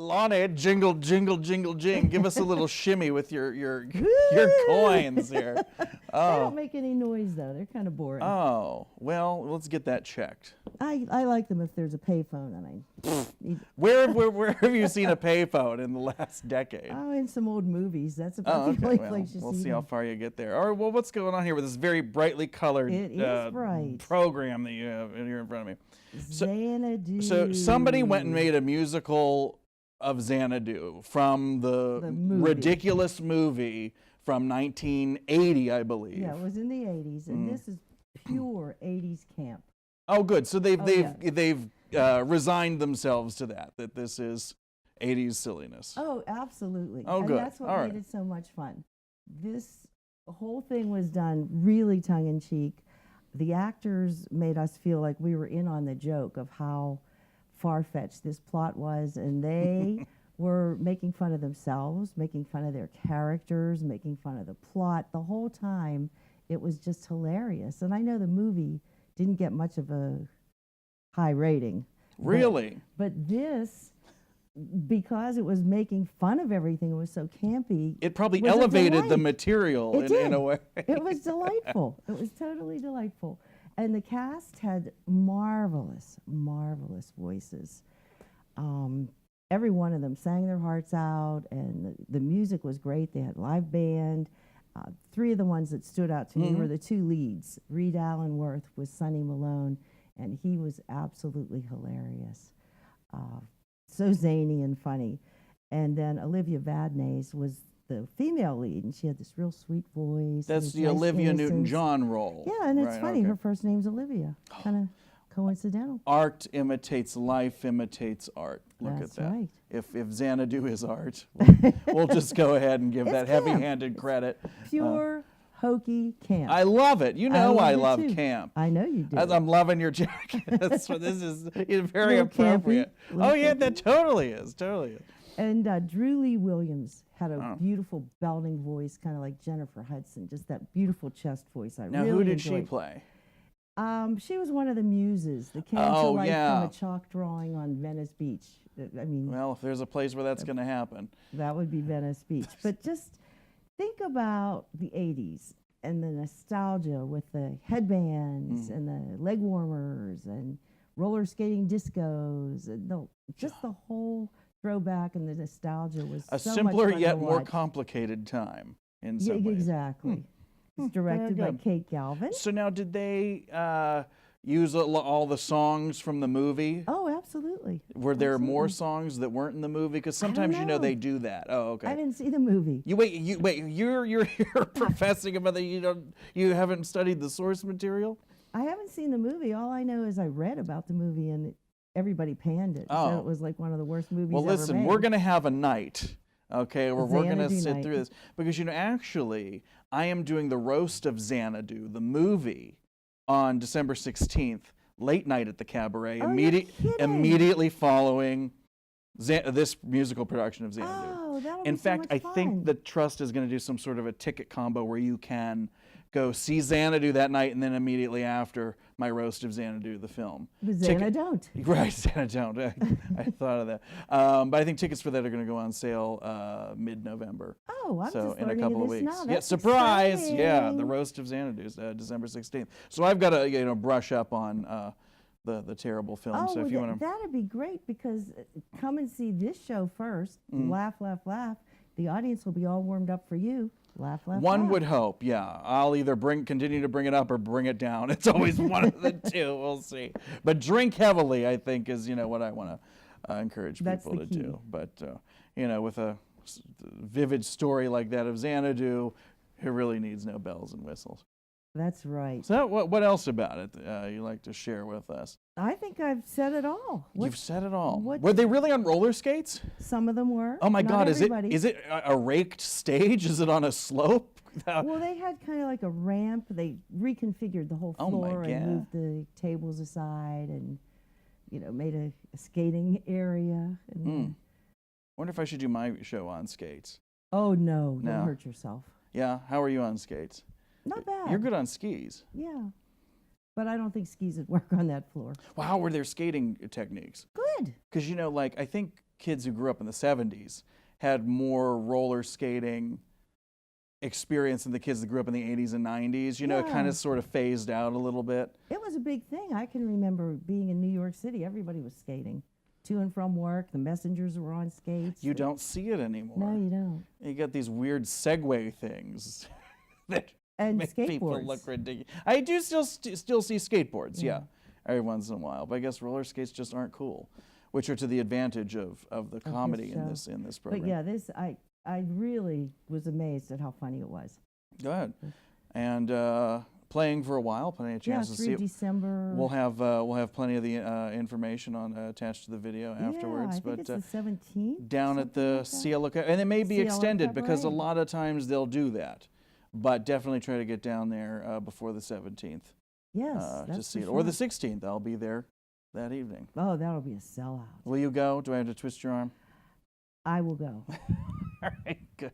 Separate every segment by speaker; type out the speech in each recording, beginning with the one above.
Speaker 1: Lonnie, jingle, jingle, jingle, jing. Give us a little shimmy with your coins here.
Speaker 2: They don't make any noise though. They're kind of boring.
Speaker 1: Oh, well, let's get that checked.
Speaker 2: I like them if there's a payphone and
Speaker 1: Where have you seen a payphone in the last decade?
Speaker 2: Oh, in some old movies. That's about the only place you
Speaker 1: we'll
Speaker 2: see
Speaker 1: see
Speaker 2: them.
Speaker 1: how far you get there. All right, well, what's going on here with this very brightly colored
Speaker 2: It is bright.
Speaker 1: program that you have here in front of me?
Speaker 2: Xanadu.
Speaker 1: So somebody went and made a musical of Xanadu from the
Speaker 2: movie.
Speaker 1: ridiculous movie from 1980, I believe.
Speaker 2: Yeah, it was in the 80s, and this is pure 80s camp.
Speaker 1: Oh, good. So they've resigned themselves to that this is 80s silliness.
Speaker 2: Oh, absolutely.
Speaker 1: Oh,
Speaker 2: and
Speaker 1: good.
Speaker 2: that's what
Speaker 1: All
Speaker 2: made
Speaker 1: right.
Speaker 2: it so much fun. This whole thing was done really tongue-in-cheek. The actors made us feel like we were in on the joke of how far-fetched this plot was, and they were making fun of themselves, making fun of their characters, making fun of the plot. The whole time, it was just hilarious. And I know the movie didn't get much of a high rating.
Speaker 1: Really?
Speaker 2: But this, because it was making fun of everything, it was so campy.
Speaker 1: It probably
Speaker 2: was a
Speaker 1: elevated the
Speaker 2: delight.
Speaker 1: material
Speaker 2: It
Speaker 1: in a
Speaker 2: did.
Speaker 1: way.
Speaker 2: It was delightful. It was totally delightful. And the cast had marvelous, marvelous voices. Every one of them sang their hearts out, and the music was great. They had live band. Three of the ones that stood out to me were the two leads. Reed Allen Worth was Sonny Malone, and he was absolutely hilarious. So zany and funny. And then Olivia Vadnais was the female lead, and she had this real sweet voice.
Speaker 1: That's the Olivia Newton-John role.
Speaker 2: Yeah, and it's funny.
Speaker 1: Okay.
Speaker 2: Her first name's Olivia. Kind of coincidental.
Speaker 1: Art imitates life, imitates art. Look
Speaker 2: That's
Speaker 1: at that.
Speaker 2: right.
Speaker 1: If Xanadu is art, we'll just go ahead and give that
Speaker 2: It's camp.
Speaker 1: heavy-handed credit.
Speaker 2: Pure hokey camp.
Speaker 1: I love it. You know I
Speaker 2: love
Speaker 1: love
Speaker 2: it too.
Speaker 1: camp.
Speaker 2: I know you do.
Speaker 1: As I'm loving your jacket. So this is very
Speaker 2: Little campy,
Speaker 1: appropriate.
Speaker 2: little
Speaker 1: Oh yeah,
Speaker 2: campy.
Speaker 1: that totally is. Totally is.
Speaker 2: And Drew Lee Williams had a
Speaker 1: Oh.
Speaker 2: beautiful belting voice, kind of like Jennifer Hudson, just that beautiful chest voice. I
Speaker 1: Now,
Speaker 2: really
Speaker 1: who did she
Speaker 2: enjoyed.
Speaker 1: play?
Speaker 2: She was one of the muses that came to
Speaker 1: Oh,
Speaker 2: life
Speaker 1: yeah.
Speaker 2: from a chalk drawing on Venice Beach. I mean,
Speaker 1: Well, if there's a place where that's going to happen.
Speaker 2: that would be Venice Beach. But just think about the 80s and the nostalgia with the headbands and the leg warmers and roller skating discos and just the whole throwback and the nostalgia was
Speaker 1: A
Speaker 2: so
Speaker 1: simpler
Speaker 2: much fun
Speaker 1: yet
Speaker 2: to
Speaker 1: more
Speaker 2: watch.
Speaker 1: complicated time in
Speaker 2: Yeah,
Speaker 1: some ways.
Speaker 2: exactly. It's directed by
Speaker 1: good.
Speaker 2: Kate Galvin.
Speaker 1: So now, did they use all the songs from the movie?
Speaker 2: Oh, absolutely.
Speaker 1: Were there more
Speaker 2: Absolutely.
Speaker 1: songs that weren't in the movie? Because
Speaker 2: I don't
Speaker 1: sometimes
Speaker 2: know.
Speaker 1: they do that. Oh, okay.
Speaker 2: I didn't see the movie.
Speaker 1: You're professing about that you haven't studied the source material?
Speaker 2: I haven't seen the movie. All I know is I read about the movie and everybody panned it.
Speaker 1: Oh.
Speaker 2: So it was like one of the worst movies
Speaker 1: Well,
Speaker 2: ever
Speaker 1: listen,
Speaker 2: made.
Speaker 1: we're going to have a night, okay, where we're going to
Speaker 2: Xanadu
Speaker 1: sit
Speaker 2: night.
Speaker 1: through this. Because, actually, I am doing the roast of Xanadu, the movie, on December 16th, late night at the Cabaret,
Speaker 2: Oh, you're kidding.
Speaker 1: immediately following this musical production of Xanadu.
Speaker 2: Oh, that'll
Speaker 1: In
Speaker 2: be so
Speaker 1: fact,
Speaker 2: much
Speaker 1: I think
Speaker 2: fun.
Speaker 1: the Trust is going to do some sort of a ticket combo where you can go see Xanadu that night and then immediately after my roast of Xanadu, the film.
Speaker 2: But
Speaker 1: Ticket-
Speaker 2: Xana don't.
Speaker 1: Right, Xanadu. I thought of that. But I think tickets for that are going to go on sale mid-November.
Speaker 2: Oh, I'm
Speaker 1: So
Speaker 2: just
Speaker 1: in a
Speaker 2: learning
Speaker 1: couple of
Speaker 2: this
Speaker 1: weeks.
Speaker 2: now.
Speaker 1: Yeah,
Speaker 2: That's
Speaker 1: surprise! Yeah, the
Speaker 2: exciting.
Speaker 1: roast of Xanadu is December 16th. So I've got to brush up on the terrible film.
Speaker 2: Oh,
Speaker 1: so
Speaker 2: well,
Speaker 1: if you want to,
Speaker 2: that'd be great because come and see this show first.
Speaker 1: Mm.
Speaker 2: Laugh, laugh, laugh. The audience will be all warmed up for you. Laugh, laugh,
Speaker 1: one
Speaker 2: laugh.
Speaker 1: would hope. Yeah, I'll either continue to bring it up or bring it down. It's always one of the two. We'll see. But drink heavily, I think, is what I want to encourage
Speaker 2: That's
Speaker 1: people
Speaker 2: the
Speaker 1: to
Speaker 2: key.
Speaker 1: do. But with a vivid story like that of Xanadu, it really needs no bells and whistles.
Speaker 2: That's right.
Speaker 1: So what else about it you like to share with us?
Speaker 2: I think I've said it all.
Speaker 1: You've said it all.
Speaker 2: what-
Speaker 1: Were they really on roller skates?
Speaker 2: Some of them were.
Speaker 1: Oh my
Speaker 2: not
Speaker 1: God!
Speaker 2: everybody.
Speaker 1: Is it a raked stage? Is it on a slope?
Speaker 2: Well, they had kind of like a ramp. They reconfigured the whole
Speaker 1: Oh, my
Speaker 2: floor and
Speaker 1: God.
Speaker 2: moved the tables aside and, made a skating area. And
Speaker 1: Wonder if I should do my show on skates.
Speaker 2: Oh, no,
Speaker 1: No.
Speaker 2: you'll hurt yourself.
Speaker 1: Yeah. How are you on skates?
Speaker 2: Not bad.
Speaker 1: You're good on skis.
Speaker 2: Yeah. But I don't think skis would work on that floor.
Speaker 1: Well, how were their skating techniques?
Speaker 2: Good.
Speaker 1: Because I think kids who grew up in the 70s had more roller skating experience than the kids that grew up in the 80s and 90s. You know, it kind
Speaker 2: Yeah.
Speaker 1: of sort of phased out a little bit.
Speaker 2: It was a big thing. I can remember being in New York City. Everybody was skating to and from work. The messengers were on skates.
Speaker 1: You don't see it anymore.
Speaker 2: No, you don't.
Speaker 1: You got these weird Segway things that
Speaker 2: And
Speaker 1: make people
Speaker 2: skateboards.
Speaker 1: look ridiculous. I do still see skateboards, yeah, every once in a while. But I guess roller skates just aren't cool, which are to the advantage of the comedy in this program.
Speaker 2: But yeah, this I really was amazed at how funny it was.
Speaker 1: Good. And playing for a while, plenty of chance to see
Speaker 2: through
Speaker 1: it.
Speaker 2: December.
Speaker 1: We'll have plenty of the information on attached to the video afterwards.
Speaker 2: Yeah, I think
Speaker 1: but
Speaker 2: it's the 17th.
Speaker 1: down at the CLO, and it may be
Speaker 2: CLO
Speaker 1: extended because a
Speaker 2: Cabaret.
Speaker 1: lot of times they'll do that. But definitely try to get down there before the 17th
Speaker 2: Yes,
Speaker 1: to
Speaker 2: that's
Speaker 1: see
Speaker 2: for
Speaker 1: it, or the
Speaker 2: sure.
Speaker 1: 16th. I'll be there that evening.
Speaker 2: Oh, that'll be a sellout.
Speaker 1: Will you go? Do I have to twist your arm?
Speaker 2: I will go.
Speaker 1: All right, good.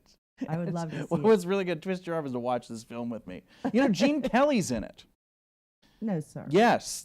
Speaker 2: I would love to see
Speaker 1: What
Speaker 2: it.
Speaker 1: was really good, twist your arm, is to watch this film with me. You know, Gene Kelly's in it.
Speaker 2: No, sir.
Speaker 1: Yes,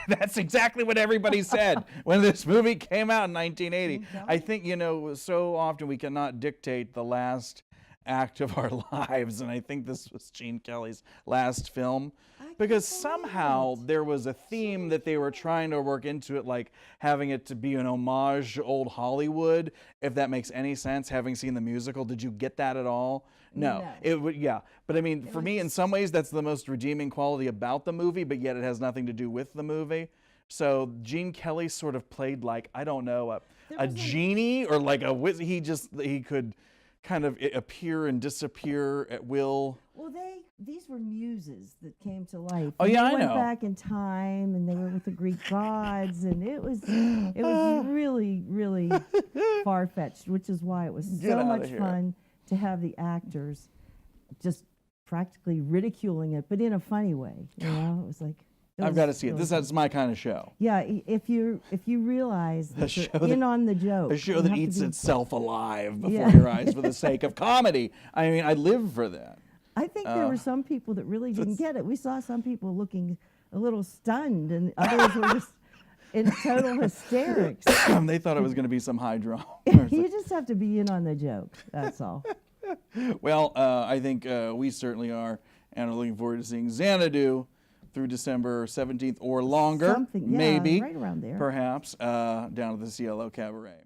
Speaker 1: that's exactly what everybody said when this movie came out in 1980.
Speaker 2: Gene Kelly?
Speaker 1: I think, you know, so often we cannot dictate the last act of our lives, and I think this was Gene Kelly's last film. Because somehow there was a theme that they were trying to work into it, like having it to be an homage to old Hollywood, if that makes any sense, having seen the musical. Did you get that at all? No.
Speaker 2: No.
Speaker 1: It would, yeah. But I mean, for me, in some ways, that's the most redeeming quality about the movie, but yet it has nothing to do with the movie. So Gene Kelly sort of played like, I don't know, a genie or like he could kind of appear and disappear at will.
Speaker 2: Well, these were muses that came to life.
Speaker 1: Oh,
Speaker 2: And
Speaker 1: yeah,
Speaker 2: they
Speaker 1: I
Speaker 2: went
Speaker 1: know.
Speaker 2: back in time, and they were with the Greek gods, and it was really, really far fetched, which is why it was
Speaker 1: Get
Speaker 2: so
Speaker 1: outta
Speaker 2: much
Speaker 1: here.
Speaker 2: fun to have the actors just practically ridiculing it, but in a funny way. You know, it was like
Speaker 1: I've got to see it. That's my kind of show.
Speaker 2: Yeah, if you realize that
Speaker 1: show
Speaker 2: you're
Speaker 1: that-
Speaker 2: in on the joke,
Speaker 1: A show
Speaker 2: you
Speaker 1: that
Speaker 2: have to
Speaker 1: eats
Speaker 2: be-
Speaker 1: itself alive before
Speaker 2: Yeah.
Speaker 1: your eyes for the sake of comedy. I mean, I live for that.
Speaker 2: I think there were some people that really didn't get it. We saw some people looking a little stunned, and others were just in total hysterics.
Speaker 1: They thought it was going to be some high drama. Or
Speaker 2: You just have to be in on the joke. That's all.
Speaker 1: Well, I think we certainly are, and are looking forward to seeing Xanadu through December 17th or longer,
Speaker 2: Something, yeah,
Speaker 1: maybe,
Speaker 2: right around there.
Speaker 1: perhaps, down at the CLO Cabaret.